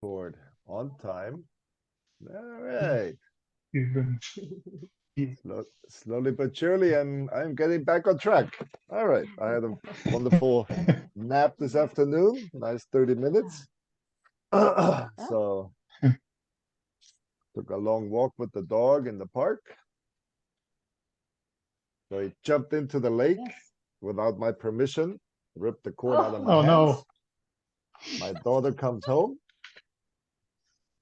record on time. All right. Even Slowly but surely, I'm getting back on track. All right. I had a wonderful nap this afternoon. Nice 30 minutes. So took a long walk with the dog in the park. So he jumped into the lake without my permission, ripped the cord out of my oh hands. no. My daughter comes home.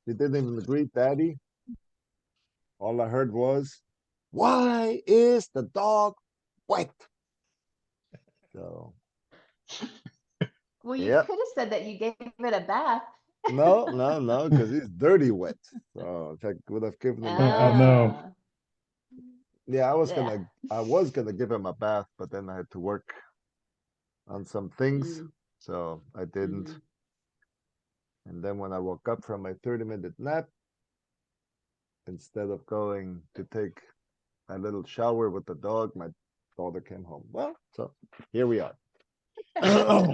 She didn't even greet daddy. All I heard was, "Why is the dog wet?" So, Well, you yeah. could have said that you gave it a bath. No, because he's dirty wet. So if I would have given him a Oh bath. no. Ah, Yeah, yeah. I was gonna give him a bath, but then I had to work on some things, Mm, so I didn't. mhm. And then when I woke up from my 30-minute nap, instead of going to take a little shower with the dog, my daughter came home. Well, so here we are. Ah.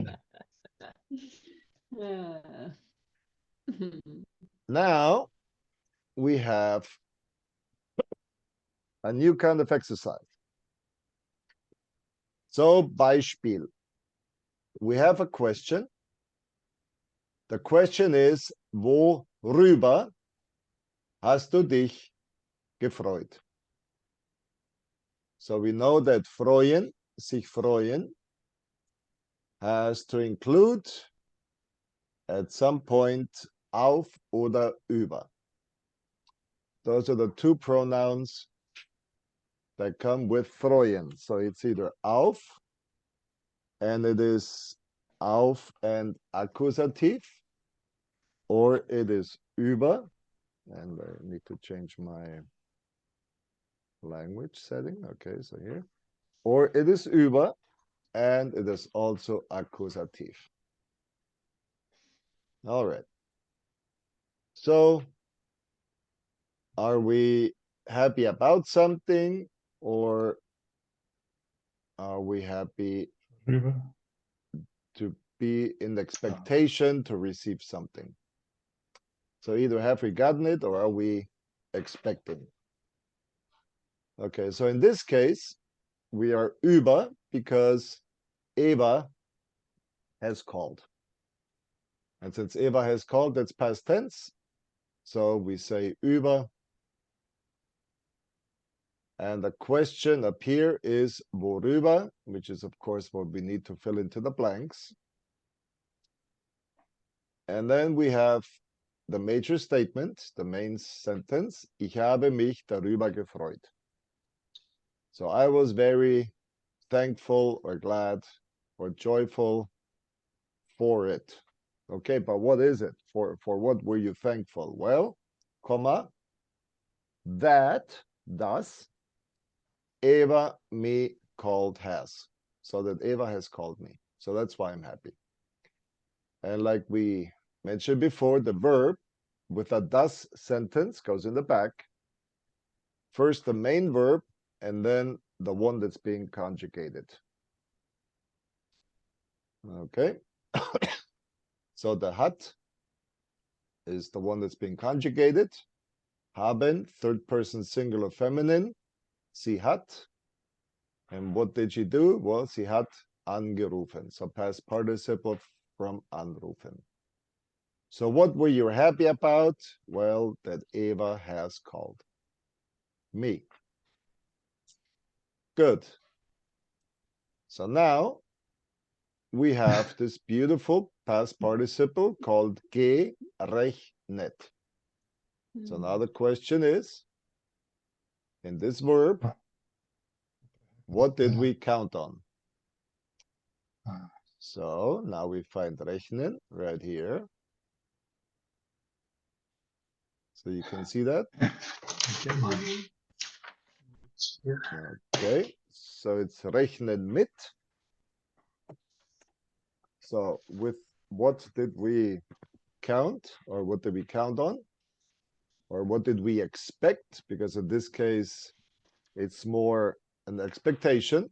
Now we have a new kind of exercise. So, Beispiel. We have a question. The question is, worüber hast du dich gefreut? So we know that freuen, sich freuen, has to include at some point auf oder über. Those are the two pronouns that come with freuen. So it's either auf, and it is auf and accusative, or it is über, and I need to change my language setting. Okay, so here. Or it is über, and it is also accusative. All right. So are we happy about something, or are we happy to be in the expectation to receive something? So either have we gotten it, or are we expecting? Okay, so in this case, we are über because Eva has called. And since Eva has called, that's past tense. So we say über. And the question up here is worüber, which is, of course, what we need to fill into the blanks. And then we have the major statement, the main sentence. Ich habe mich darüber gefreut. So I was very thankful or glad or joyful for it. Okay, but what is it? For what were you thankful? Well, comma, das Eva me called has. So that Eva has called me. So that's why I'm happy. And like we mentioned before, the verb with a das sentence goes in the back. First the main verb, and then the one that's being conjugated. Okay. So the hat is the one that's being conjugated. Haben, third person singular feminine. Sie hat. And what did she do? Well, sie hat angerufen. So past participle from anrufen. So what were you happy about? Well, that Eva has called me. Good. So now we have this beautiful past participle called gerechnet. So now the question is, in this verb, what did we count on? So now we find rechnen right here. So you can see that. Okay, so it's rechnen mit. So with what did we count, or what did we count on? Or what did we expect? Because in this case, it's more an expectation.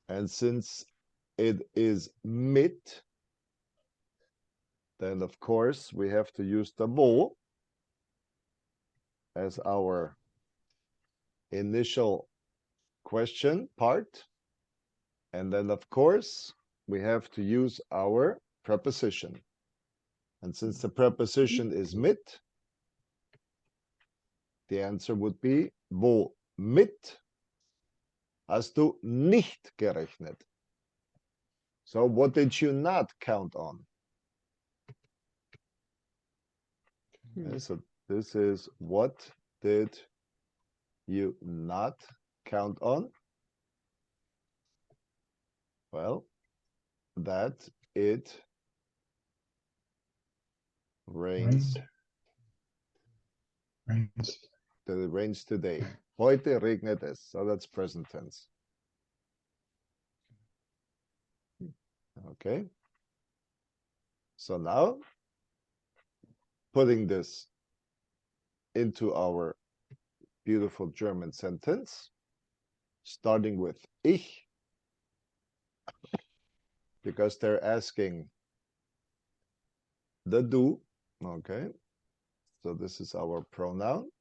And since it is mit, Then, of course, we have to use the wo as our initial question part. And then, of course, we have to use our preposition. And since the preposition is mit, the answer would be, womit hast du nicht gerechnet? So what did you not count on? Okay, so this is what did you not count on? Well, that it rains. Rains. That it rains today. Heute regnet es. So that's present tense. Okay. So now, putting this into our beautiful German sentence, starting with ich, because they're asking the du. Okay. So this is our pronoun.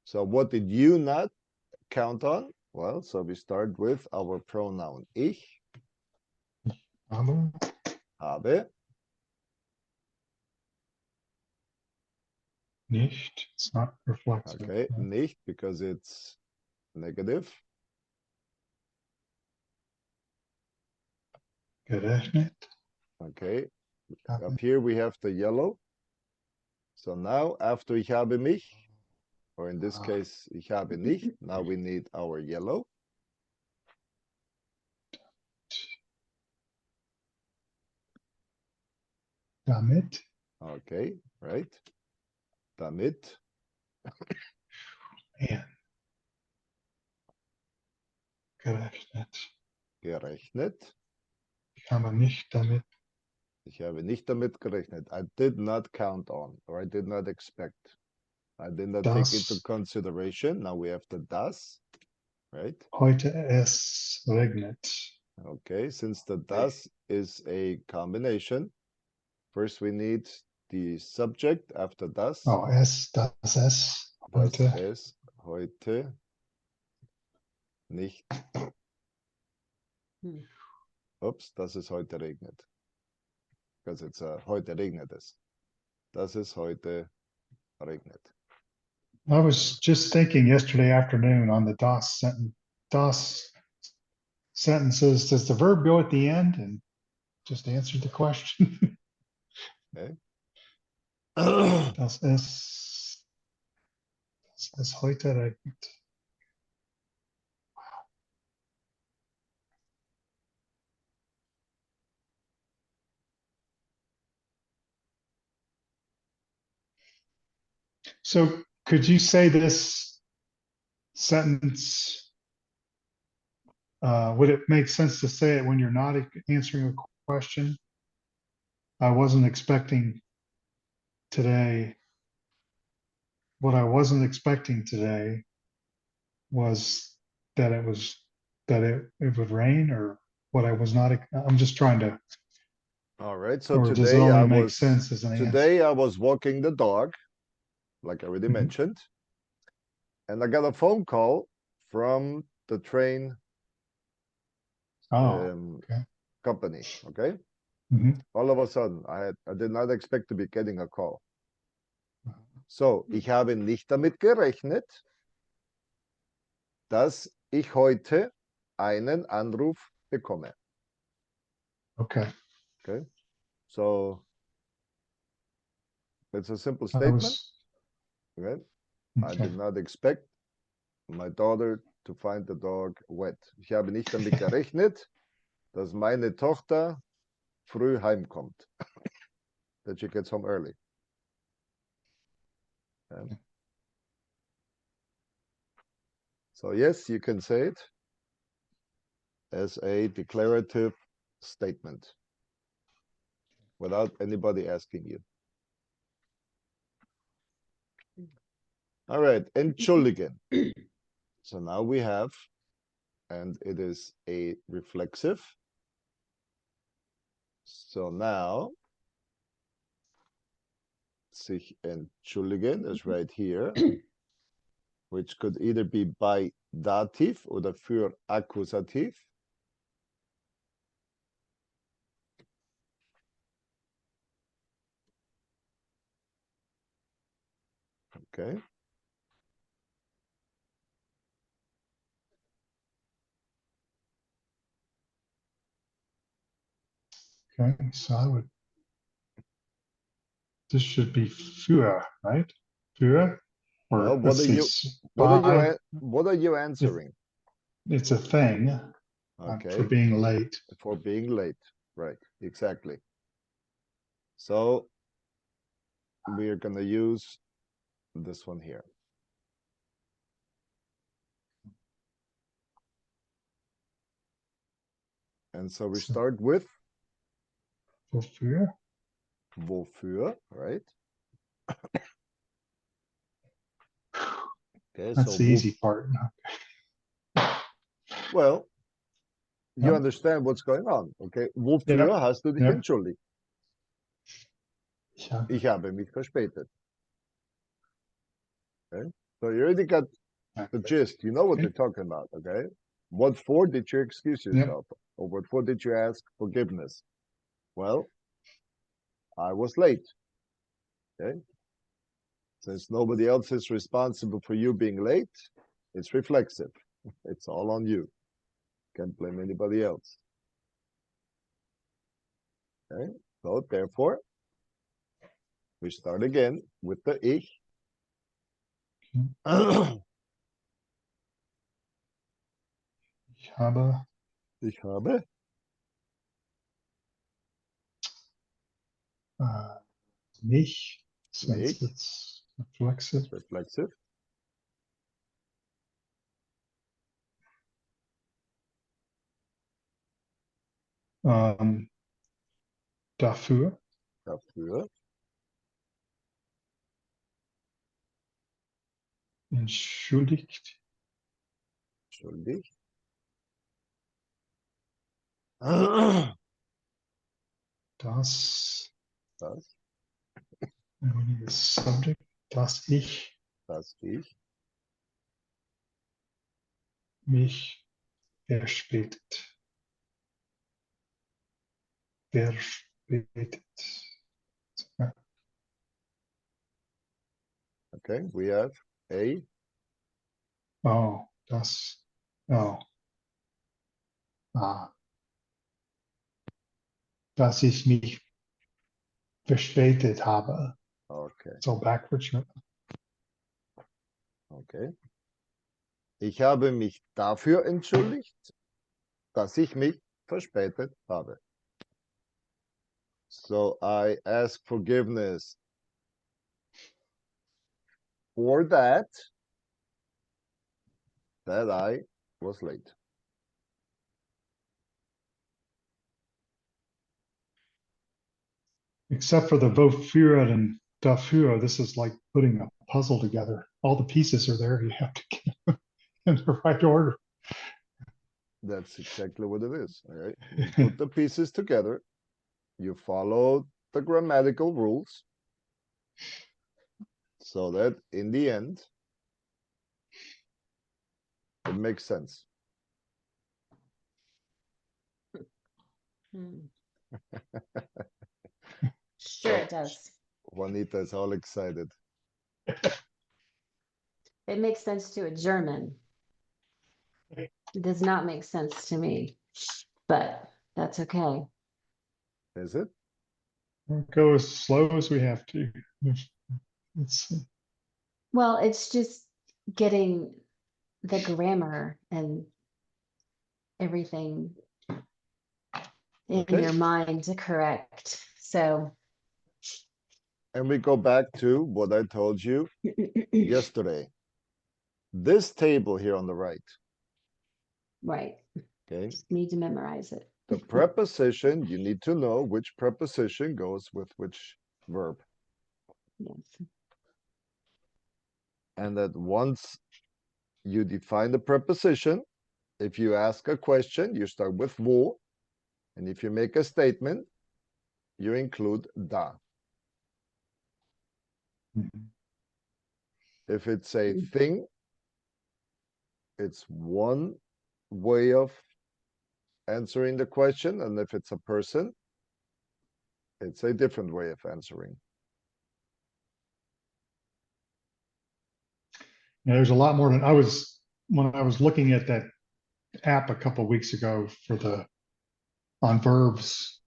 So what did you not count on? Well, so we start with our pronoun ich. Habe. Nicht. It's not reflexive. Okay, nicht because it's negative. Gerechnet. Okay, up here we have the yellow. So now after ich habe mich, or in this case, ich habe nicht, now we need our yellow. Damit. Okay, right. Damit. And. Gerechnet. Gerechnet. Ich habe nicht damit. Ich habe nicht damit gerechnet. I did not count on, or I did not expect. I did not Das. take into consideration. Now we have the das, right? Heute es regnet. Okay, since the das is a combination, first we need the subject after das. Oh, es, das es. Das Heute. es heute nicht. Oops, das es heute regnet. Because it's heute regnet es. Das es heute regnet. I was just thinking yesterday afternoon on the DOS sentences, does the verb go at the end? And just answered the question. Okay. Das es heute regnet. So could you say this sentence? Would it make sense to say it when you're not answering a question? I wasn't expecting today. What I wasn't expecting today was that it would rain, or what I was not. I'm just trying to. All right. So Or does it today only make sense as an answer? today I was walking the dog, like I already Mhm. mentioned, and I got a phone call from the train Okay. company. Okay. Mhm. All of a sudden, I did not expect to be getting a call. So, ich habe nicht damit gerechnet, dass ich heute einen Anruf bekomme. Okay. Okay. So, it's a simple I statement. was. Okay. I Okay. did not expect my daughter to find the dog wet. Ich habe nicht damit gerechnet, dass meine Tochter früh heimkommt. That she gets home early. Okay. So yes, you can say it as a declarative statement without anybody asking you. All right, entschuldigen. So now we have, and it is a reflexive. So now sich entschuldigen is right here, which could either be bei Dativ oder für Akkusativ. Okay. Okay, so I would, this should be für, right? Für, or Well, let's see, by, what are you answering? it's a thing for Okay, being late. for being late. Right, exactly. So we're gonna use this one here. And so we start with Wofür? wofür, right? Okay, That's so the easy part. well, you Yep. understand what's going on, okay? Wofür Yep. hast du dich Yep. entschuldigt? Ich habe mich verspätet. Okay, so you already got the gist. You know what Okay. they're talking about, okay? What for did you excuse Yep. yourself? Or what for did you ask forgiveness? Well, I was late. Okay. Since nobody else is responsible for you being late, it's reflexive. It's all on you. Can't blame anybody else. Okay. So therefore, we start again with the ich. Ich habe Ich habe mich, since mich, it's reflexive. reflexive. Dafür Dafür entschuldigt. schuldig. Das, Das, and we need a subject, dass ich das ich mich verspätet. Verspätet. Okay, we have a Oh, das, oh. Dass ich mich verspätet habe. okay, So backwards. okay. Ich habe mich dafür entschuldigt, dass ich mich verspätet habe. So I ask forgiveness for that I was late. Except for the wofür and dafür, this is like putting a puzzle together. All the pieces are there. You have to get them in the right order. That's exactly what it is. All right. You put the pieces together. You follow the grammatical rules so that in the end, it makes sense. Hmm. Sure it does. Juanita is all excited. It makes sense to a German. It does not make sense to me, but that's okay. Is it? We'll go as slow as we have to. It's, Well, it's just getting the grammar and everything in Okay. your mind correct. So And we go back to what I told you yesterday. This table here on the right, right. okay? Just need to memorize it. The preposition, you need to know which preposition goes with which verb. Yes. And that once you define the preposition, if you ask a question, you start with wo. And if you make a statement, you include da. Mhm. If it's a Mm. thing, it's one way of answering the question. And if it's a person, it's a different way of answering. Yeah, there's a lot more than when I was looking at that app a couple of weeks ago for on verbs.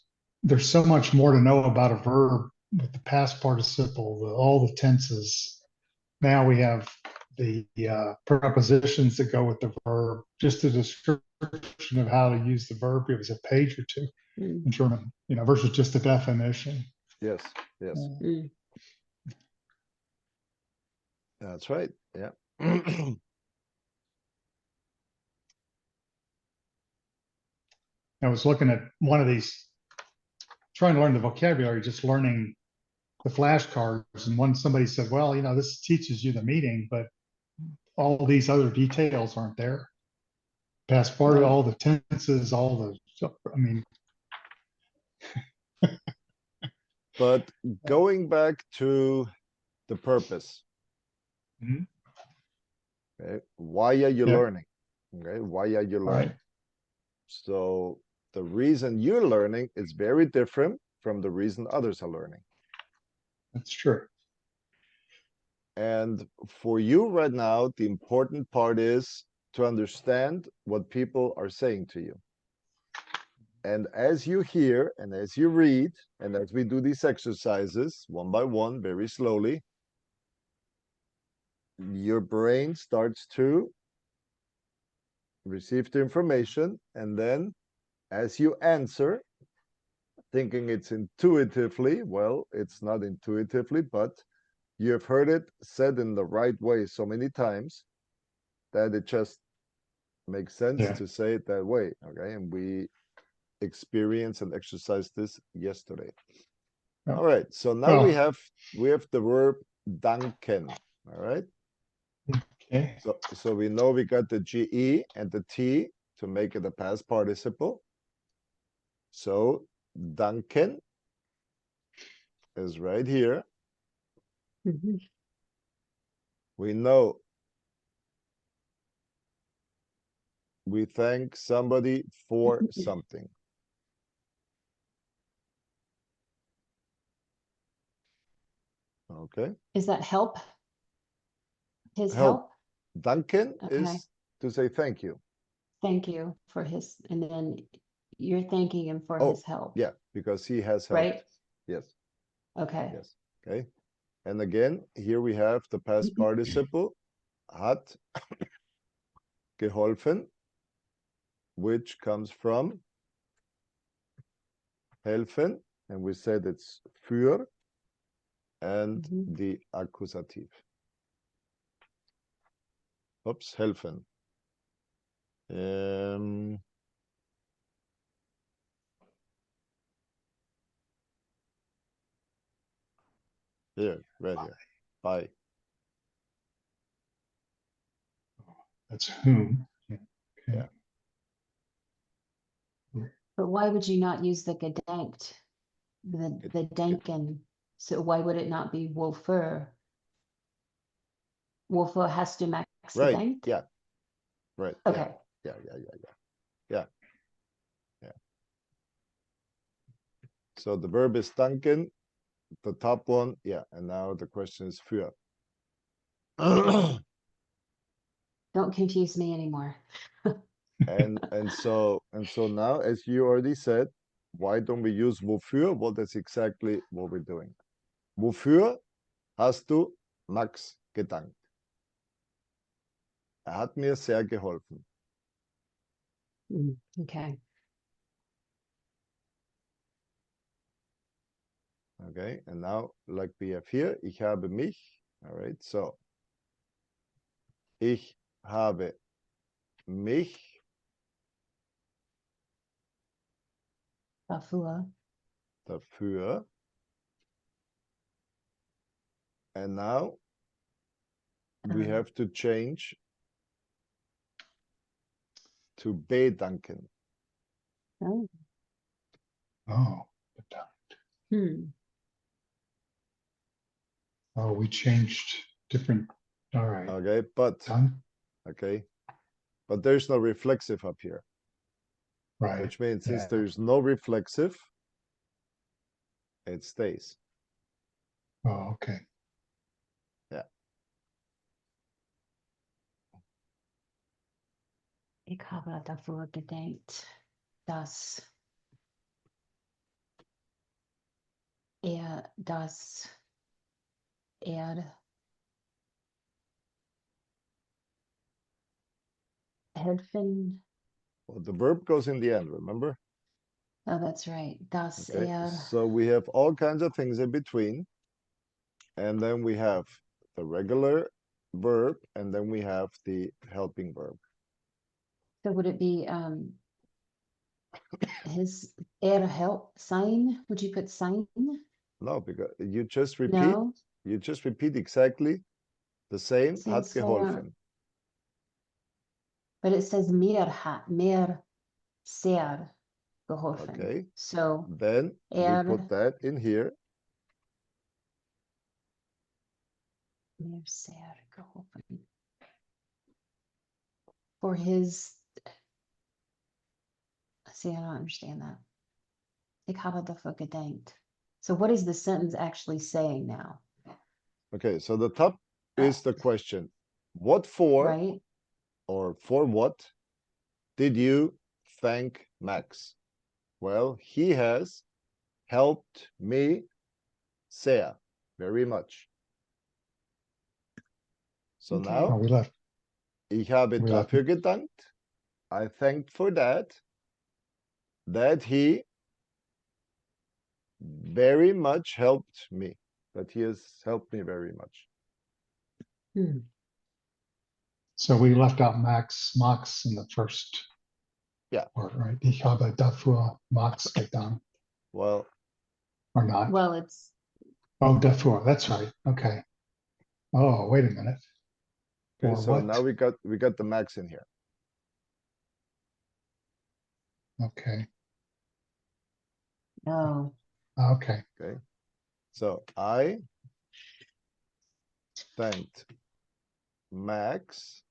There's so much more to know about a verb with the past participle, all the tenses. Now we have the prepositions that go with the verb. Just a description of how to use the verb gives a page or two Mm. in terms of, versus just the definition. Yes, yes, Mm. that's right. Yeah. I was looking at one of these, trying to learn the vocabulary, just learning the flashcards. And somebody said, well, this teaches you the meaning, but all these other details aren't there. Past part, Right. all the tenses, all the stuff. I mean, But going back to the purpose, Mhm. okay, why are you Yep. learning? Okay, why are you All learning? right. So the reason you're learning is very different from the reason others are learning. That's true. And for you right now, the important part is to understand what people are saying to you. And as you hear and as you read, and as we do these exercises one by one, very slowly, your brain starts to receive the information. And then as you answer, thinking it's intuitively, well, it's not intuitively, but you have heard it said in the right way so many times that it just makes sense Yeah. to say it that way. Okay. And we experienced and exercised this yesterday. Yeah. All right. So now Well, we have the verb danken. All right. okay. So we know we got the GE and the T to make it a past participle. So danken is right here. Mhm. We know we thank somebody for something. Okay. Is that help? His Help. help? Danken Okay. is to say thank you. Thank you for his, and then you're thanking him for Oh, his help, yeah, because he has helped. right? Yes, Okay. yes. Okay. And again, here we have the past participle, hat geholfen, which comes from helfen, and we said it's für and Mhm. the accusative. Oops, helfen. Here, right here. By. That's whom. Yeah. Okay. Yeah. But why would you not use the gedankt, the denken? So why would it not be wofür? Wofür hast du Max Right. gedankt? Yeah. Right. Okay. Yeah. Yeah. So the verb is danken, the top one. Yeah. And now the question is für. Don't confuse me anymore. and so now, as you already said, why don't we use wofür? Well, that's exactly what we're doing. Wofür hast du Max gedankt? Hat mir sehr geholfen. Okay. Okay, and now, like we have here, ich habe mich. All right, so ich habe mich Dafür. dafür. And now we have to change to bedanken. Oh. Oh. Hmm. Oh, we changed different, all right, Okay, but, done, okay. But there's no reflexive up here, right, which means since yeah. there's no reflexive, it stays. Oh, okay. Ich habe davor gedacht, dass dass helfen. Well, the verb goes in the end, remember? Oh, that's right. Dass Okay, so we have all kinds of things in between. And then we have the regular verb, and then we have the helping verb. So would it be his help sign? Would you put sign? No, because you just repeat, No. exactly the same, hat Since, geholfen. but it says mir sehr geholfen. Okay, So then we put that in here. mir sehr geholfen. For his, see, I don't understand that. Ich habe dafür gedacht. So what is the sentence actually saying now? Okay, so the top is the question. What for, Right? or for what, did you thank Max? Well, he has helped me sehr, very much. So Okay. now, Oh, we left, ich habe we left, dafür gedankt. I thanked for that he very much helped me. That he has helped me very much. Hmm. so we left out Max in the first. Yeah. Part, right? Ich habe dafür Max gedankt, Well, or not? Well, it's Oh, dafür, that's right, okay. Oh, wait a minute. okay, For so what? now we got the Max in here. Okay, no. okay, Okay. So I thanked Max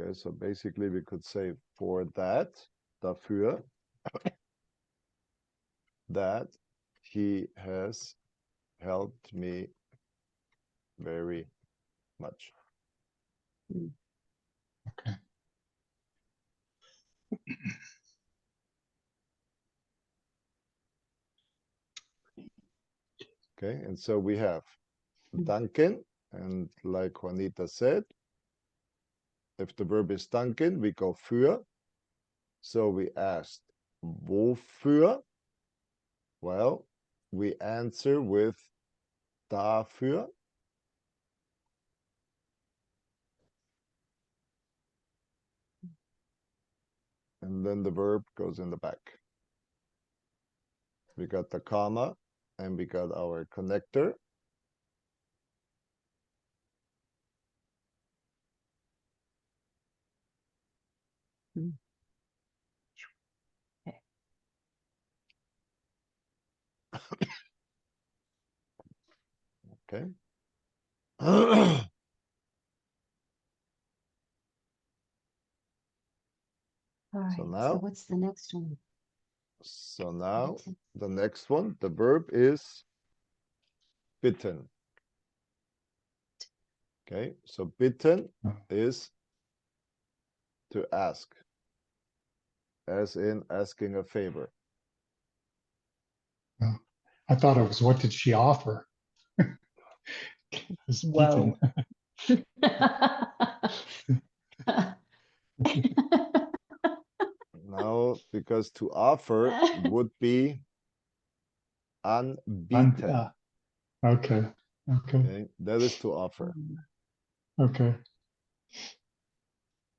okay, so basically we could say for that, dafür, that he has helped me very much. okay. Okay, and so we have danken, and like Juanita said, if the verb is danken, we go für. So we asked wofür? Well, we answer with dafür. And then the verb goes in the back. We got the comma and we got our connector. Okay. All right. So So now, what's the next one? so now the next one, the verb is bitten. Okay, so bitten is to ask, as in asking a favor. I thought it was, what did she offer? It's Whoa. No, because to offer would be unbeaten. Okay, okay, Okay, that is to offer. okay.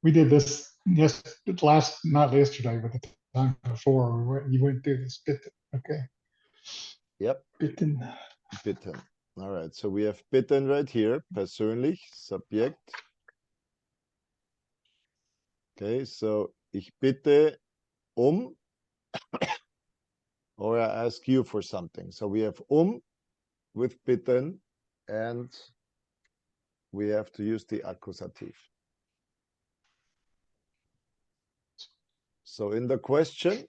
We did this not yesterday, but the time before, you went through this bit, okay. Yep, Bitten. bitten. All right, so we have bitten right here, persönlich, Subjekt. Okay, so ich bitte um or I ask you for something. So we have with bitten, and we have to use the Akkusativ. So in the question,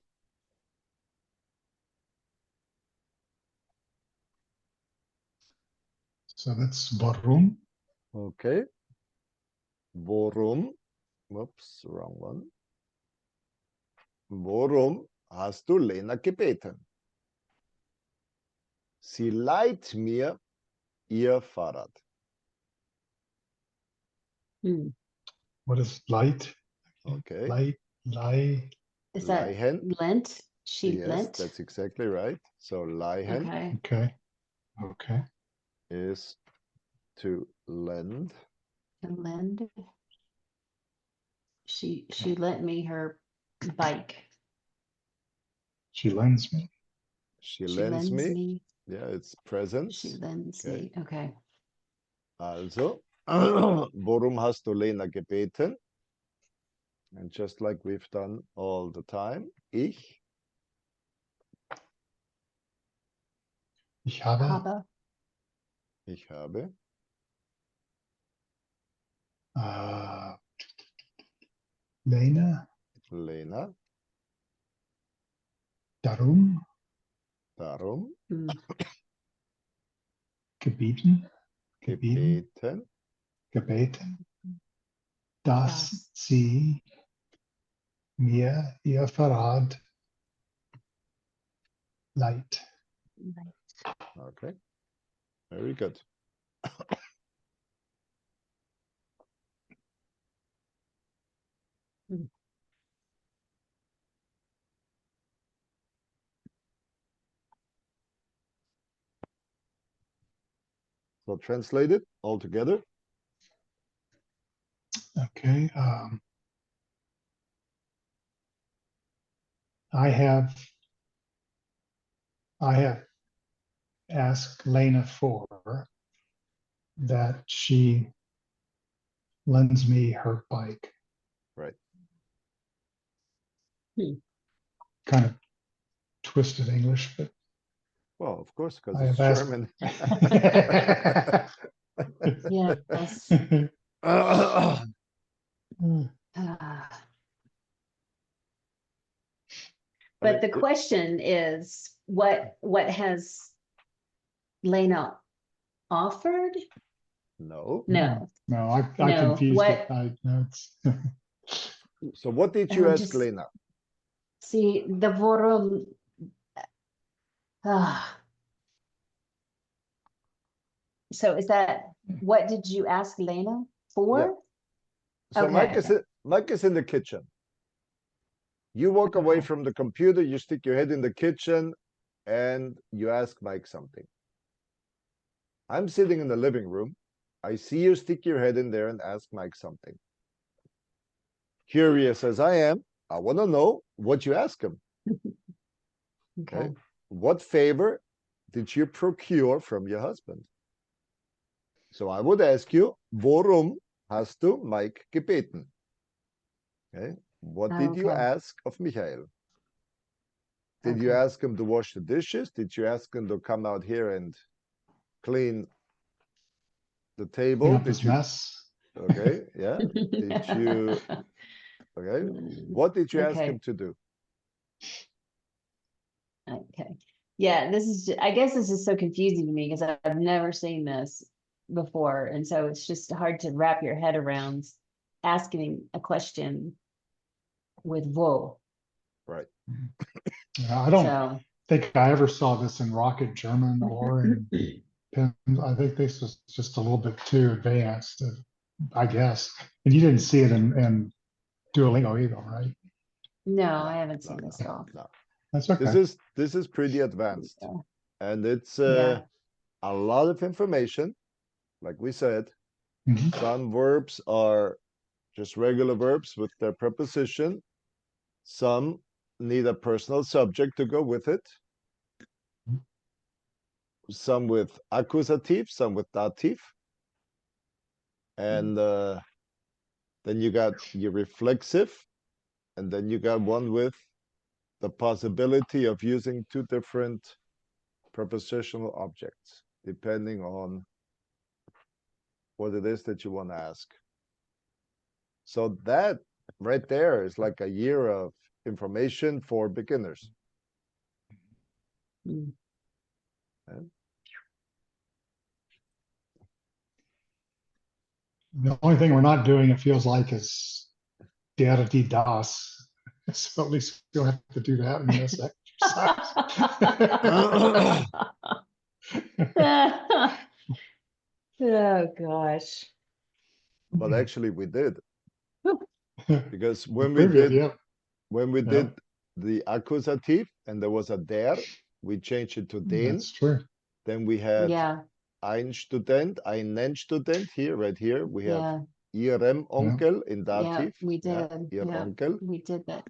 So that's warum. okay, worum, whoops, wrong one. Worum hast du Lena gebeten? Sie leiht mir ihr Fahrrad. Hmm. What is light? Okay. Light. Is that Leihen? lent? She Yes, lent? that's exactly right. So leihen Okay. Okay. is to lend. To lend. She lent me her bike. She lends me. She She lends lends me. me. Yeah, it's presence. She lends Okay. me. Okay. Also, worum hast du Lena gebeten? And just like we've done all the time, ich Habe. habe Lena. Lena Darum. darum Hmm. Gebeten. gebeten, Gebeten. Dass sie mir ihr Fahrrad leiht. okay, very good. Hmm. So translated all together. Okay. I have asked Lena for that she lends me her bike. Right. Kind of twisted English, but Well, of course, because I it's have asked. German. Yes. Ah. But the question is, what has Lena offered? No. No. No, I No, confused it. what- No, it's So what did you ask just- Lena? See, the worum. Ah. So is that, what did you ask Lena for? So Okay. Mike is in the kitchen. You walk away Okay. from the computer, you stick your head in the kitchen, and you ask Mike something. I'm sitting in the living room. I see you stick your head in there and ask Mike something. Curious as I am, I want to know what you ask him. Okay. What favor did you procure from your husband? So I would ask you, worum hast du Mike gebeten? Okay. What did you Okay. ask of Michael? Did you Okay. ask him to wash the dishes? Did you ask him to come out here and clean the table? clean up Did this you? mess. Okay, yeah. Did you? Okay. What did you ask Okay. him to do? Okay. Yeah, this is, I guess this is so confusing to me because I've never seen this before. And so it's just hard to wrap your head around asking a question with whoa. Right. Yeah, I don't So, think I ever saw this in Rocket German or in Pen. I think this is just a little bit too advanced, I guess. And you didn't see it in Duolingo either, right? no, No, I haven't no, seen this no, at all. no. That's okay. This is pretty advanced, Yeah. and it's Yeah. a lot of information. Like we said, Mhm. some verbs are just regular verbs with their preposition. Some need a personal subject to go with it. Some with accusative, some with dative. And then you got your reflexive, and then you got one with the possibility of using two different prepositional objects, depending on what it is that you want to ask. So that right there is like a year of information for beginners. Mm. The only thing we're not doing, it feels like, is data DDoS. So at least we don't have to do that in this exercise. Oh, gosh. But actually we did, because when we Prove it, did yeah. when we Yeah. did the accusative and there was a der, we changed it to den. That's true. Then we had Yeah, ein Student, einen Student here, right here. We have yeah, ihrem Onkel in yeah, dativ. we Yeah, did. ihr Yeah, Onkel. we did that.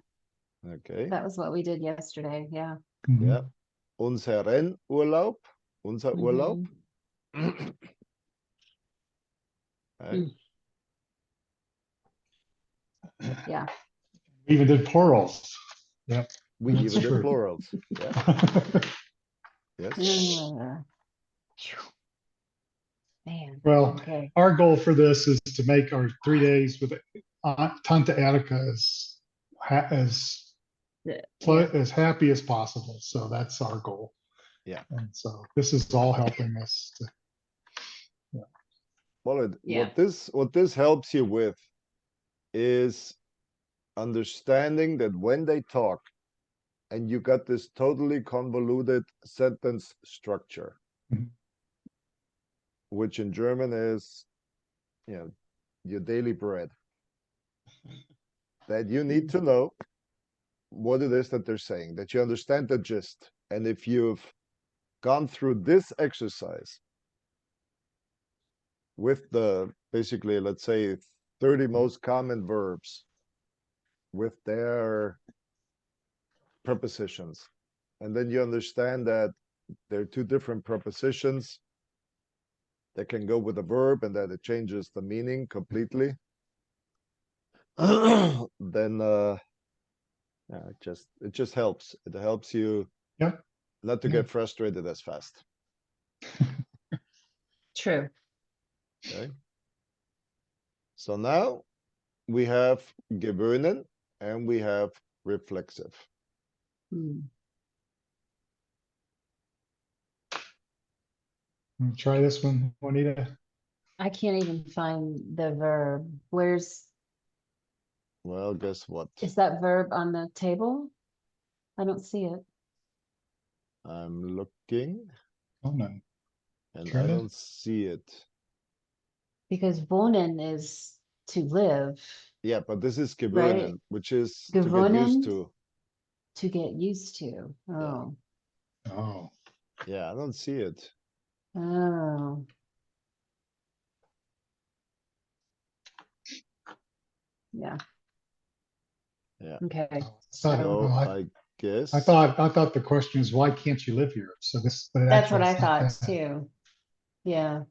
Okay. That was what we did yesterday. Yeah. Mhm. Yeah. Unseren Urlaub. Unser Urlaub. Mhm. Okay. Yeah. We even did plurals. Yep. We That's even did true. plurals. Yeah. Yes. Phew. Man. Well, Okay. our goal for this is to make our 3 days with Tante Attica as Yeah. as happy as possible. So that's our goal. Yeah. And so this is all helping us to, Well, Yeah. what this helps you with is understanding that when they talk and you got this totally convoluted sentence structure, Mhm. which in German is, your daily bread, that you need to know what it is that they're saying, that you understand the gist. And if you've gone through this exercise with the, basically, let's say 30 most common verbs with their prepositions, and then you understand that there are two different prepositions that can go with a verb and that it changes the meaning completely, then yeah, it just helps. It helps you Yep. not to Yeah. get frustrated as fast. True. Okay. So now we have gewöhnen and we have reflexive. Hmm. Try this one, Juanita. I can't even find the verb. Well, guess what? Is that verb on the table? I don't see it. I'm looking Oh, no. and Try I it. don't see it. Because wohnen is to live, Yeah, but this is gewöhnen, right? which is to get used Gewohnen, to. to get used to. Oh. Oh, Yeah, I don't see it. Oh. Yeah. Yeah. Okay. So I I guess. I thought the question is, why can't you live here? So this, but That's what actually I it's not thought that. too. Yeah.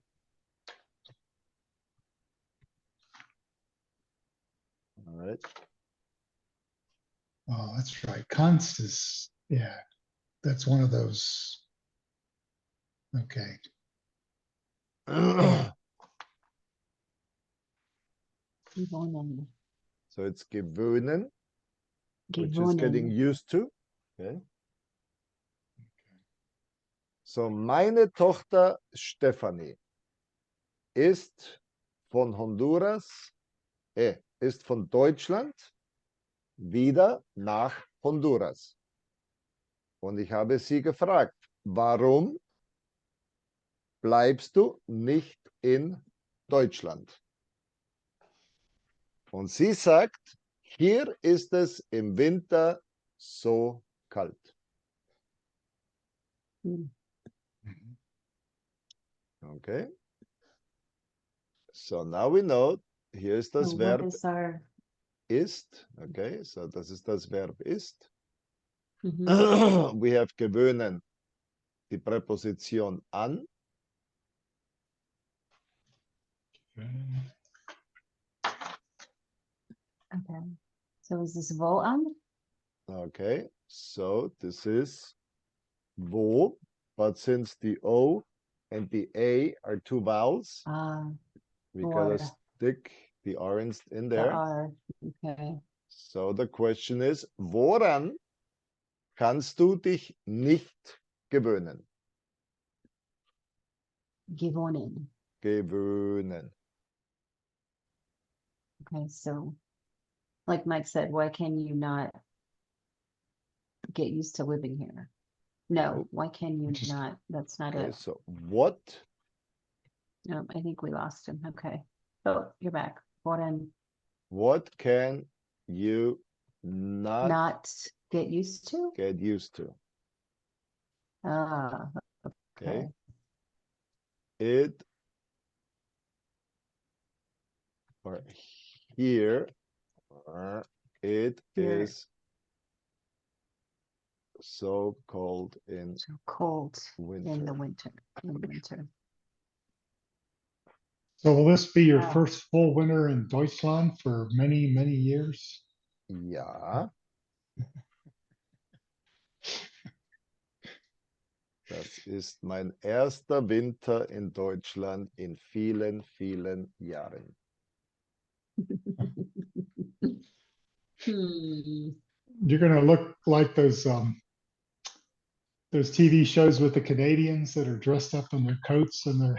All right. Oh, that's right. Const is, yeah, that's one of those. Okay. Gewohnen. So it's gewöhnen, which is getting Gewohnen. used to. Okay. So meine Tochter Stephanie ist von Honduras, ist von Deutschland wieder nach Honduras. Und ich habe sie gefragt, warum bleibst du nicht in Deutschland? Und sie sagt, hier ist es im Winter so kalt. Hmm. Okay. So now we know, here's das So what Verb is our ist. Okay, so das ist das Verb ist. Mhm. We have gewöhnen, die Präposition an. Okay. So is this wohlan? Okay, So this is wo, but since the O and the A are two vowels, we gotta Or stick the R in the there. R. Okay. So the question is, woran kannst du dich nicht gewöhnen? Gewonnen. Gewöhnen. Okay, so like Mike said, why can you not get used to living here? No, Nope. why can you Just- not? That's not Okay, it. so what? No, I think we lost him. Okay. Oh, you're back. Woran What can you not not get used to? get used to? Ah, Okay. okay. It or here it Here. is so cold in So cold winter. in the winter. In winter. So will this be your Ah. first full winter in Deutschland for many, many years? Ja. Das ist mein erster Winter in Deutschland in vielen, vielen Jahren. Hmm. You're gonna look like those TV shows with the Canadians that are dressed up in their coats and their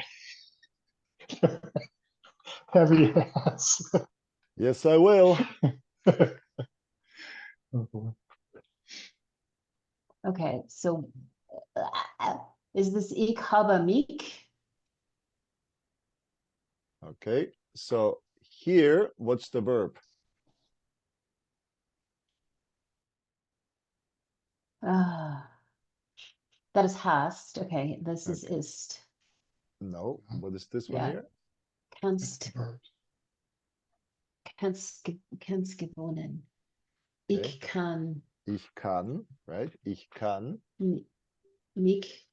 heavy hats. Yes, I will. Oh, boy. Okay, so is this ich habe mich? Okay, so here, what's the verb? That is hast. Okay, this is Okay. ist. No, what is this one Yeah. here? Kannst, Verb. kannst gewonnen. Okay. Ich kann Ich kann, right? Ich kann mich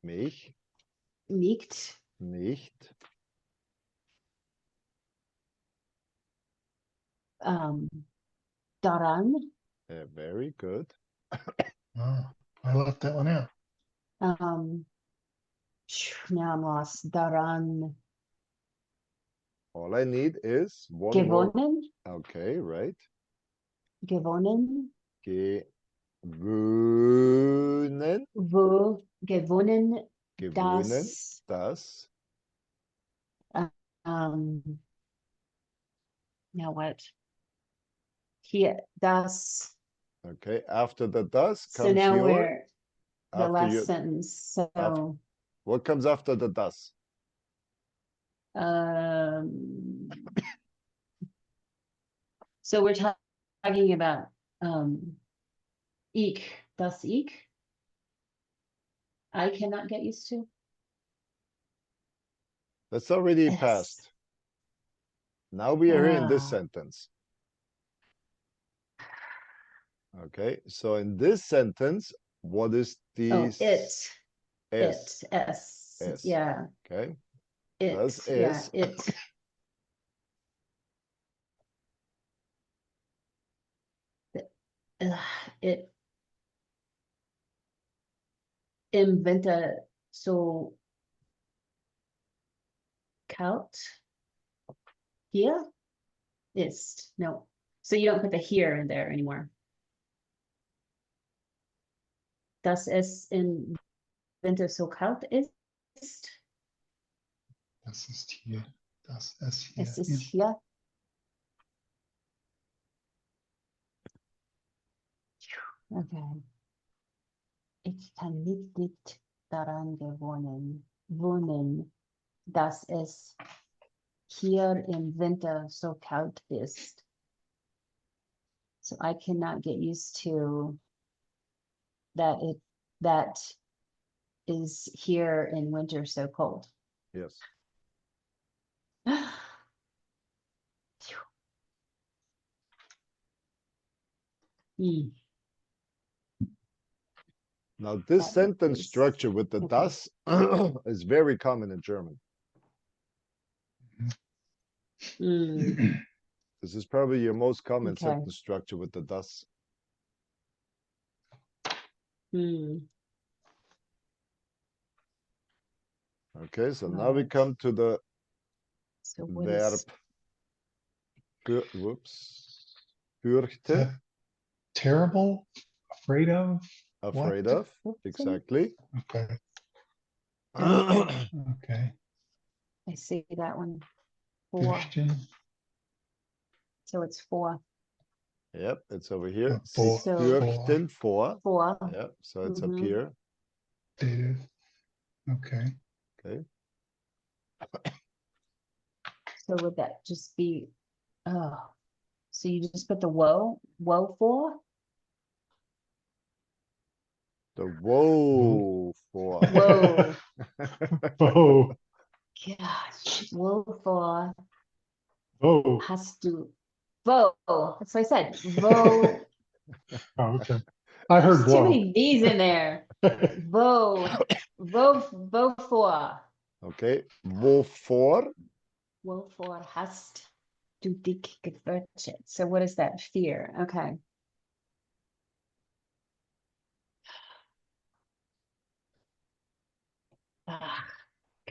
mich nicht nicht daran very good. Oh, I left that one out. now I'm lost. Daran All I need is one more. gewonnen. Okay, right. Gewonnen. Gewöhnen. Wo gewonnen. Gewöhnen. Das Das. now what? Here, das. Okay, after the das So comes now your. we're the After last your. sentence. So What comes after the das? so we're talking about ich, das ich. I cannot get used to. That's already Yes. passed. Now we are in this Ah. sentence. Okay, so in this sentence, what is the Oh, it. S? It. S. S. Yeah. Okay, It. das Yeah. S. It. It. Im Winter so kalt. Hier ist. No. So you don't put the here in there anymore. Dass es im Winter so kalt ist. Das ist hier. Das ist hier. Es ist hier. Okay. Ich kann nicht daran wohnen, dass es hier im Winter so kalt ist. So I cannot get used to that is here in winter so cold. Yes. Hmm. Now this That sentence is- structure with the okay. das is very common in German. Hmm. This is probably your most common Okay. sentence structure with the das. Hmm. Okay, so now we Right. come to the So what verb. is Whoops. Is Fürchte, that terrible? Afraid of? afraid What? of. Exactly. Okay. okay? Okay. I see that one. 4. Fürchten. So it's 4. Yep, it's over here. Vor. Sich So- fürchten vor. 4. Yep, so it's up Mhm. here. Dative. Okay. Okay. So would that just be, oh, so you just put the woe for? The woe for. Whoa. Oh. Gosh, woe for Oh. has to, voe. That's what I said. Voe. Oh, okay. I heard There's too whoa. many V's in there. Voe. Voe for. Okay. Wovor? Woe for hast du dich gefürchtet. So what is that? Fear. Okay. Ah,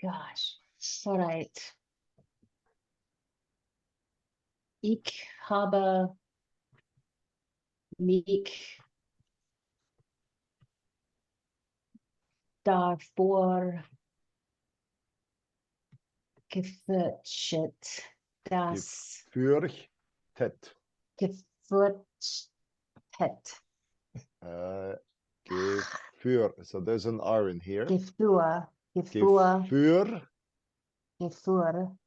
gosh. All right. Ich habe mich davor gefürchtet, dass Gefürchtet. gefürchtet. Gefür. So there's an R in here. Gefür. Gefürchtet. Gefürchtet.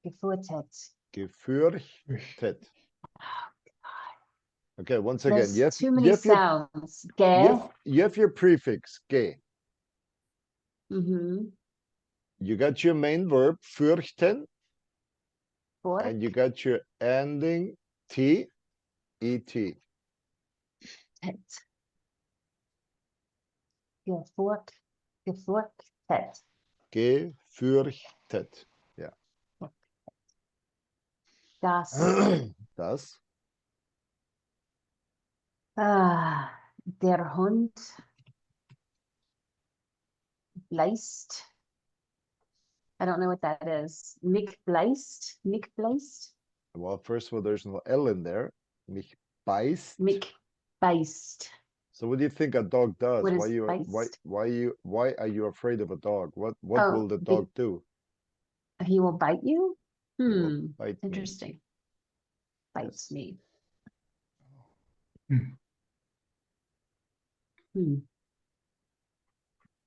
Gefürchtet. Gefürchtet. Okay, once again, There's you have, too you many have your, sounds. you Ge. have your prefix, ge. Mm-hmm. You got your main verb, fürchten, For. and you got your ending T, et. Gefürchtet. Gefürchtet. Das. Das. Der Hund bläst. I don't know what that is. Mich bläst. Mich bläst. Well, first of all, there's no L in there. Mich beißt. Mich beißt. So what do you think a dog does? What Why is you beißt? why are you afraid of a dog? What Oh, will the dog do? He will bite you? He will bite me. Interesting. Bites Yes. me. Hmm.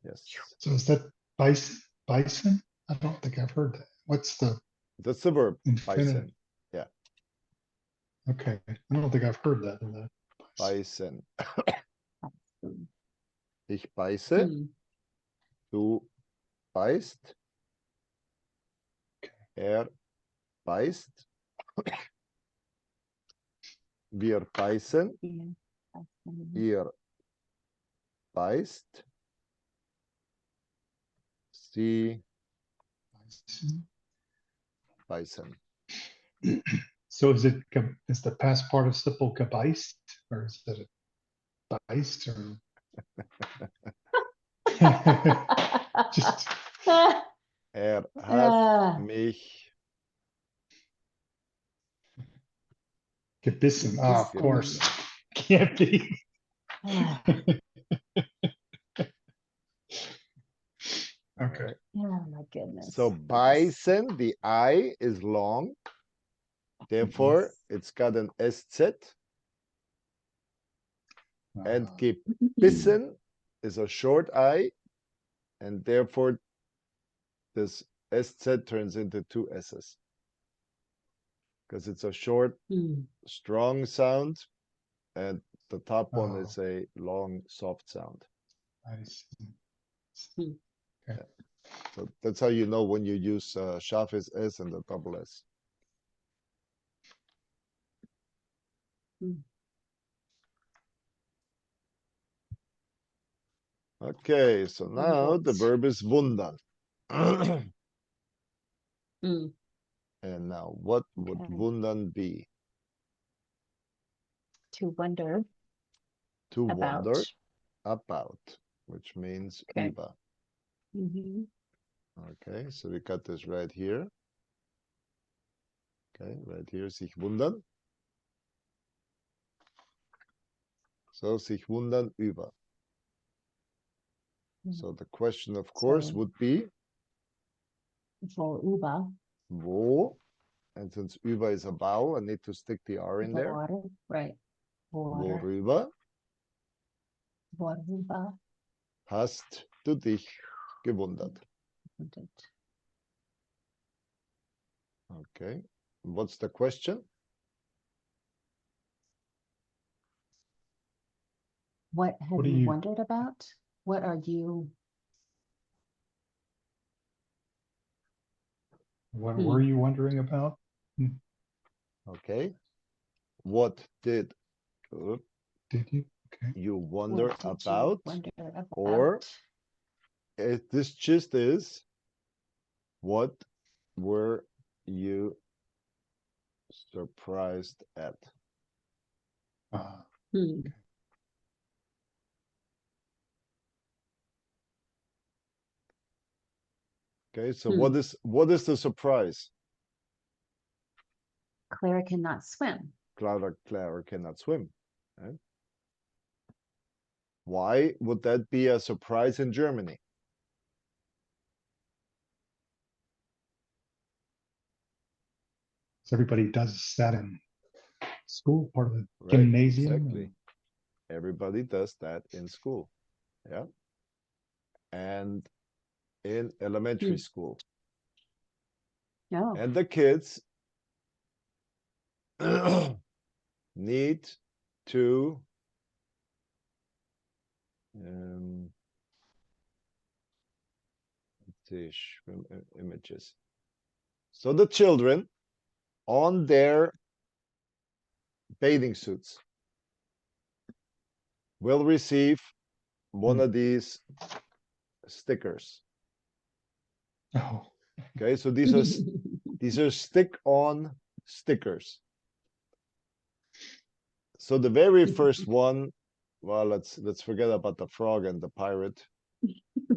Yes. So is that bison? I don't think I've heard that. What's the That's the verb. infinitive? Beißen. Okay. I don't think I've heard that in that. Beißen. Hmm. Ich beiße. Hmm. Du beißt. Er beißt. Wir beißen. Yeah. Ihr beißt. Sie beißen. So is the past participle gebeist, or is it a beist, or just Er hat Ah. mich gebissen? Ah, of course. gebissen. Can't be. Okay. Oh my goodness. So beißen, the I is long. Therefore, it's got an SZ. And gebissen is a short I. And therefore, this SZ turns into two S's. Because it's a short, Hmm. strong sound. And the top one Oh. is a long, soft sound. I see. Hmm. Okay. So that's how you know when you use scharfes S and the double S. Hmm. Okay, so now the verb is wundern. Hmm. And now what would Okay. wundern be? To wonder To about. wonder about, which means Okay. über. Mhm. Okay, so we got this right here. Okay, right here, sich wundern. So, sich wundern über. So the question, of course, So- would be, Worüber. wo? And since über is a vowel, I need to stick the R in there. Water. Right. Water. Worüber Worüber. hast du dich gewundert? Okay. What's the question? What have What do you you- wondered about? What are you? What Hmm. were you wondering about? Okay. What did Did you? Okay. you wonder What did you about? wonder about? Or this gist is, what were you surprised at? Hmm. Okay, so what is the surprise? Clara cannot swim. Clara cannot swim. Right? Why would that be a surprise in Germany? So everybody does that in school, part of the Right, gymnasium. exactly. Everybody does that in school. Yeah. And in elementary school. No. And the kids need to let's see, images. So the children on their bathing suits will receive one of these stickers. Oh, Okay, so these are stick-on stickers. So the very first one, well, let's forget about the frog and the pirate.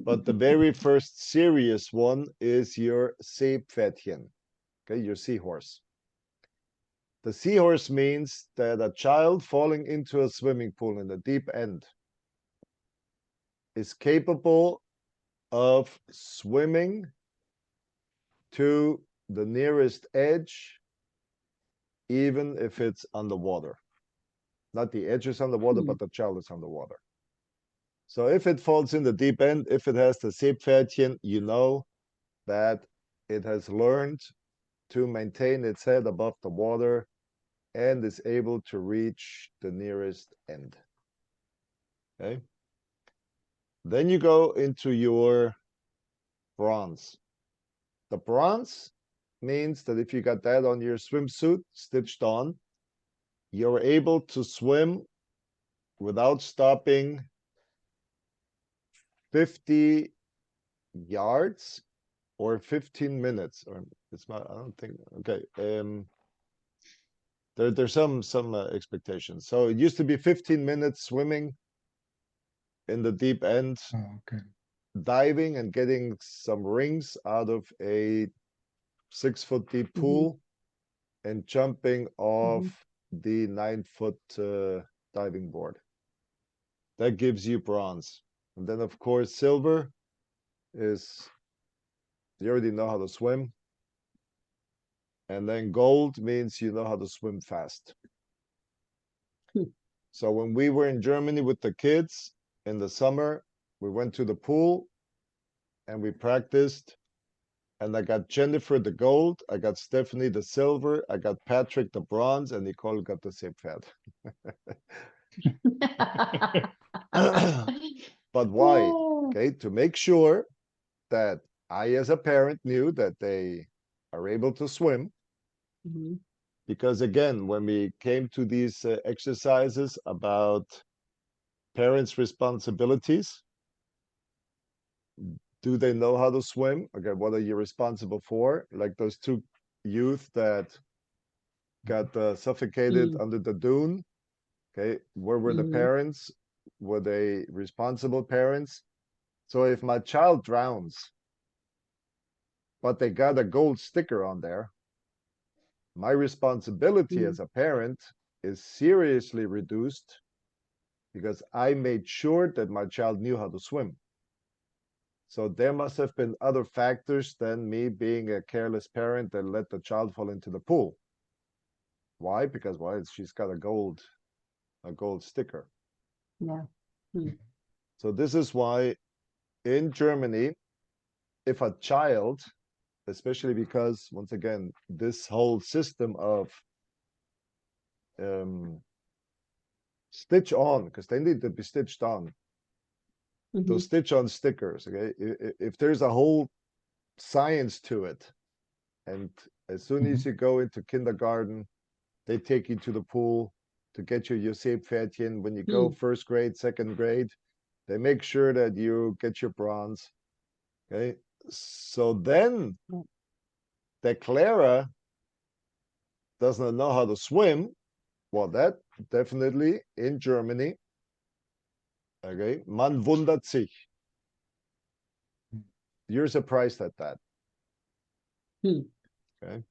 But the very first serious one is your Seepferdchen, okay, your seahorse. The seahorse means that a child falling into a swimming pool in the deep end is capable of swimming to the nearest edge, even if it's underwater. Not the edge is underwater, but the child is underwater. So if it falls in the deep end, if it has the Seepferdchen, you know that it has learned to maintain its head above the water and is able to reach the nearest end. Okay. Then you go into your bronze. The bronze means that if you got that on your swimsuit stitched on, you're able to swim without stopping 50 yards or 15 minutes, or it's not, I don't think, okay. There's some expectations. So it used to be 15 minutes swimming in the deep end, okay. diving and getting some rings out of a 6-foot deep pool and jumping off the 9-foot diving board. That gives you bronze. And then, of course, silver is, you already know how to swim. And then gold means you know how to swim fast. So when we were in Germany with the kids in the summer, we went to the pool and we practiced. And I got Jennifer the gold, I got Stephanie the silver, I got Patrick the bronze, and Nicole got the Seepferd. But why? Okay, to make sure that I, as a parent, knew that they are able to swim. Because again, when we came to these exercises about parents' responsibilities, do they know how to swim? Okay, what are you responsible for? Like those two youth that got suffocated under the dune. Okay, where were the Mhm. parents? Were they responsible parents? So if my child drowns, but they got a gold sticker on there, my responsibility as a parent is seriously reduced because I made sure that my child knew how to swim. So there must have been other factors than me being a careless parent that let the child fall into the pool. Why? Because she's got a gold sticker. Yeah. Hmm. So this is why in Germany, if a child, especially because once again, this whole system of stitch on, because they need to be stitched on, Mhm. those stitch on stickers, okay? If there's a whole science to it, and as soon as you go into kindergarten, they take you to the pool to get you your Seepferdchen. When you go first grade, second grade, they make sure that you get your bronze. Okay. So then Yeah. the Clara does not know how to swim. Well, that definitely in Germany. Okay. Man wundert sich. You're surprised at that. Hmm. Okay.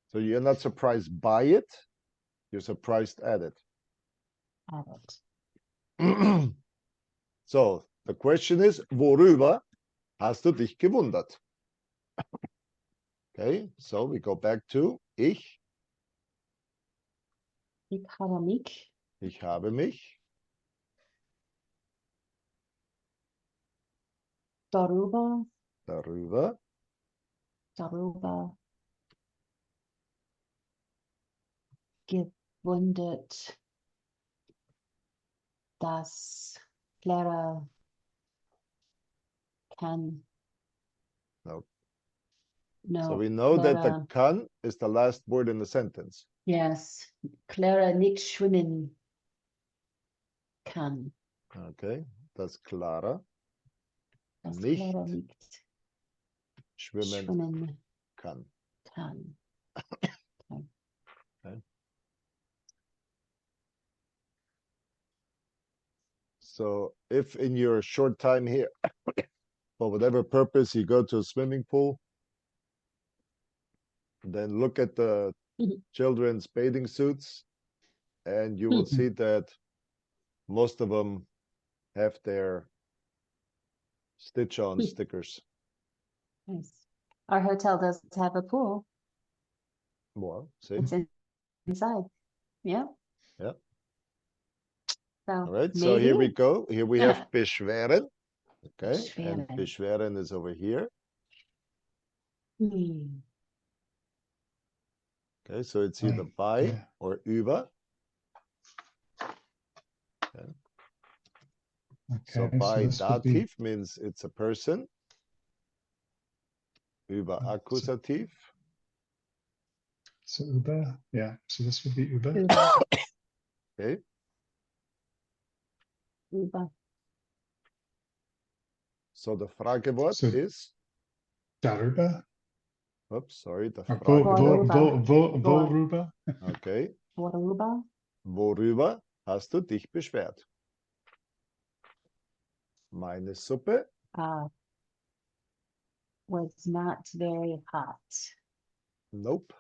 So you're not surprised by it, you're surprised at it. Adult. So the question is, worüber hast du dich gewundert? Okay, so we go back to ich. Ich habe mich Ich habe mich darüber darüber gewundert, dass Clara kann. No. No, So we know that the Clara, kann is the last word in the sentence. yes, Clara nicht schwimmen kann. Okay, that's Clara Dass nicht Clara nicht schwimmen schwimmen kann. kann. Okay. So if in your short time here, for whatever purpose, you go to a swimming pool, then look at the children's bathing suits, and you will see that most of them have their stitch-on stickers. Nice. Our hotel does have a pool. Well, see? It's inside. Yeah. Yeah. So All right, maybe. so here we go. Here we have Yeah. beschweren. Okay, and Beschweren. beschweren is over here. Hmm. Okay, so it's either bei yeah. or über. Okay. So Okay, so bei this would be, dativ means it's a person. Über Akkusativ. so Uber, yeah, so this would be Uber. Über. Okay. Über. So the Fragewort So is, darüber, oops, sorry, the or Fragewort. worüber. Okay. Worüber? Worüber hast du dich beschwert? Meine Suppe Was not very hot. Nope.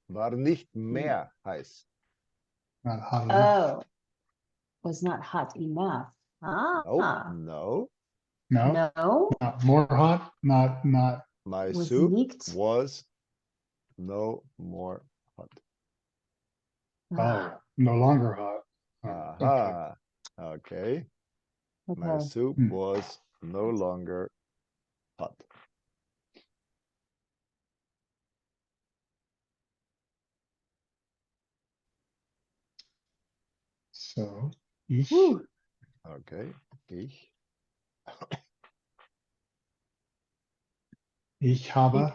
War nicht mehr heiß. Not hot enough. Oh, was not hot enough. Nope. No. No, No, not more hot, not My was soup nicht. was no more hot. oh, no longer hot. Oh, okay. Aha. Okay. My Okay. soup Hmm. was no longer hot. So ich, Woo. Okay. ich habe,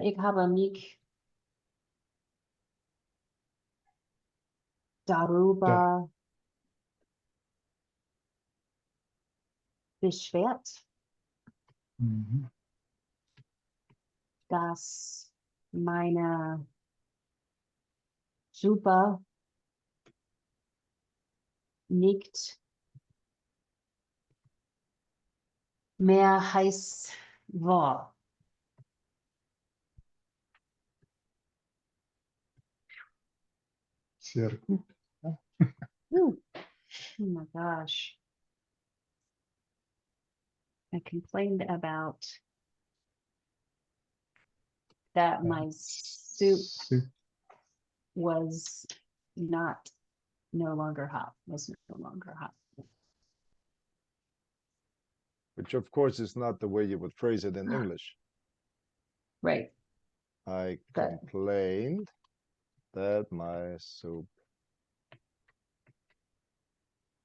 Ich habe mich darüber beschwert, mhm, dass Meine Suppe nicht mehr heiß war. Sehr gut. Ooh. Oh my gosh. I complained about that my soup Soup. was not no longer hot, was no longer hot. Which of course is not the way you would phrase it in English. Right. I Good. complained that my soup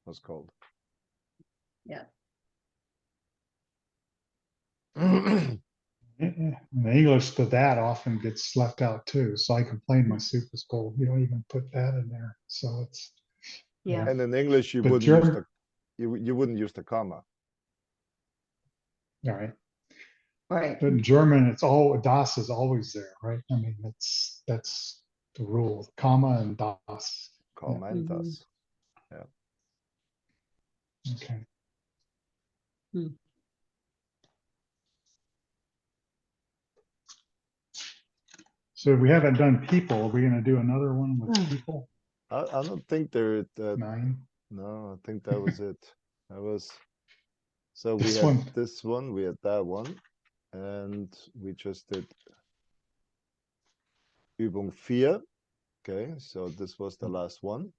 was cold. Yeah. In English, the that often gets left out too. So I complained my soup was cold. You don't even put that in there. So it's, Yeah. And in English, you But wouldn't use German- the you wouldn't use the comma. all right. Right. But in German, it's all, das is always there, right? I mean, that's the rule, comma and das. Comma and das. Okay. So we haven't done people. Are we going to do another one with people? I don't think there. 9. No, I think that was it. That was. So we This had one. this one, we had that one, and we just did Übung 4. Okay, so this was the last one.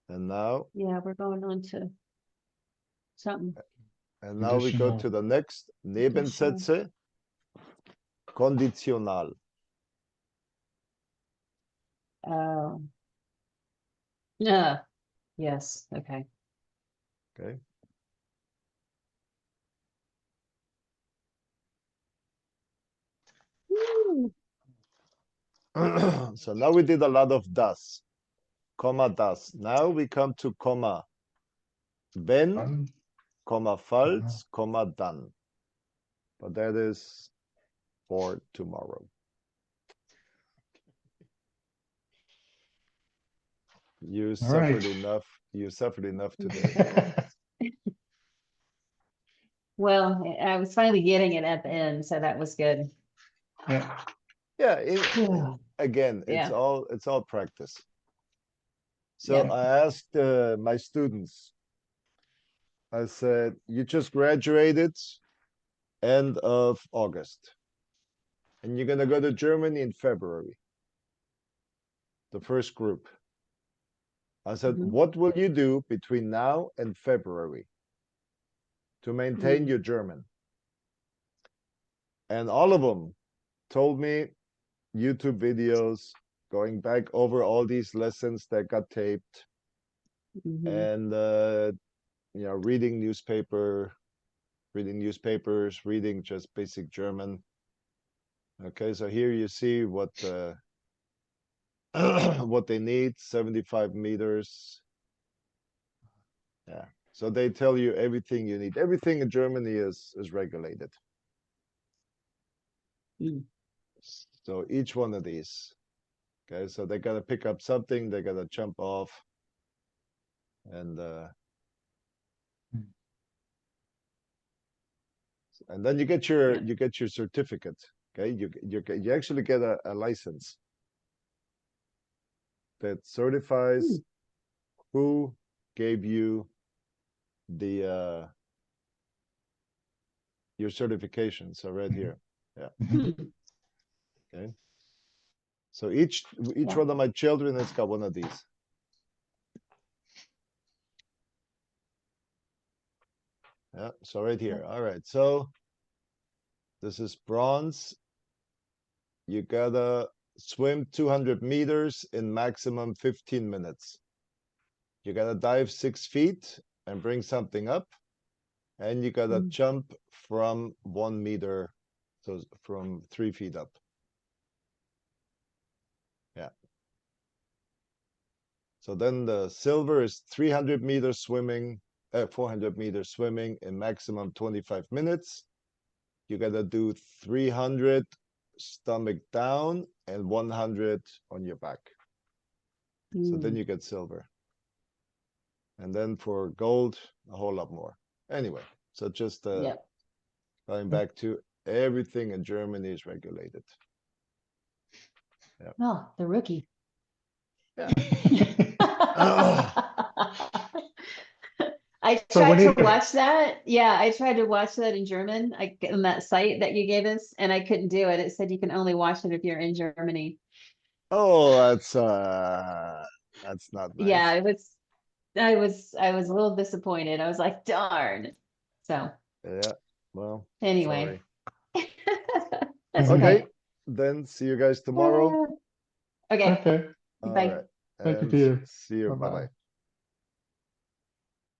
And now, Yeah, we're going on to something. we go Additional. to the next Nebensätze. Konditional. Oh. Yeah. Yes. Okay. Okay. Woo. So now we did a lot of das, comma das. Now we come to comma. Wenn, Done. comma falls, comma dann. But that is for tomorrow. You All suffered right. enough. You suffered enough today. Well, I was finally getting it at the end, so that was good. Yeah. Yeah. Yeah. Again, Yeah. it's all practice. So Yeah. I asked my students. I said, "You just graduated end of August, and you're gonna go to Germany in February. The first group." I said, Mhm. "What will you do between now and February to maintain Mm. your German?" And all of them told me YouTube videos, going back over all these lessons that got taped, Mhm. and reading newspapers, reading just basic German. Okay, so here you see what what they need, 75 meters. Yeah. So they tell you everything you need. Everything in Germany is regulated. Mm. So each one of these. Okay, so they gotta pick up something, they gotta jump off. And then you get your certificate. Okay, you actually get a license that certifies who gave you the your certification. So right here. Yeah. Mm. Okay. So each Yeah. one of my children has got one of these. Yeah. So right here. All right. So this is bronze. You gotta swim 200 meters in maximum 15 minutes. You gotta dive 6 feet and bring something up. And you gotta Mm. jump from 1 meter, so from 3 feet up. Yeah. So then the silver is 300 meters swimming, 400 meters swimming in maximum 25 minutes. You gotta do 300 stomach down and 100 on your back. So then Mm, you get silver. And then for gold, a whole lot more. Anyway, so just yep. going back to everything in Germany is regulated. Oh, the rookie. Yeah. Ugh. I So we tried to need to- watch that. Yeah, I tried to watch that in German, on that site that you gave us, and I couldn't do it. It said you can only watch it if you're in Germany. Oh, that's not Yeah, nice. I was a little disappointed. I was like, darn. So Yeah. Well, anyway. sorry. That's Mhm. Okay. okay. Then see you guys tomorrow. Okay, Okay, All bye. right. thank you, And Peter. see you. Bye-bye. Bye-bye.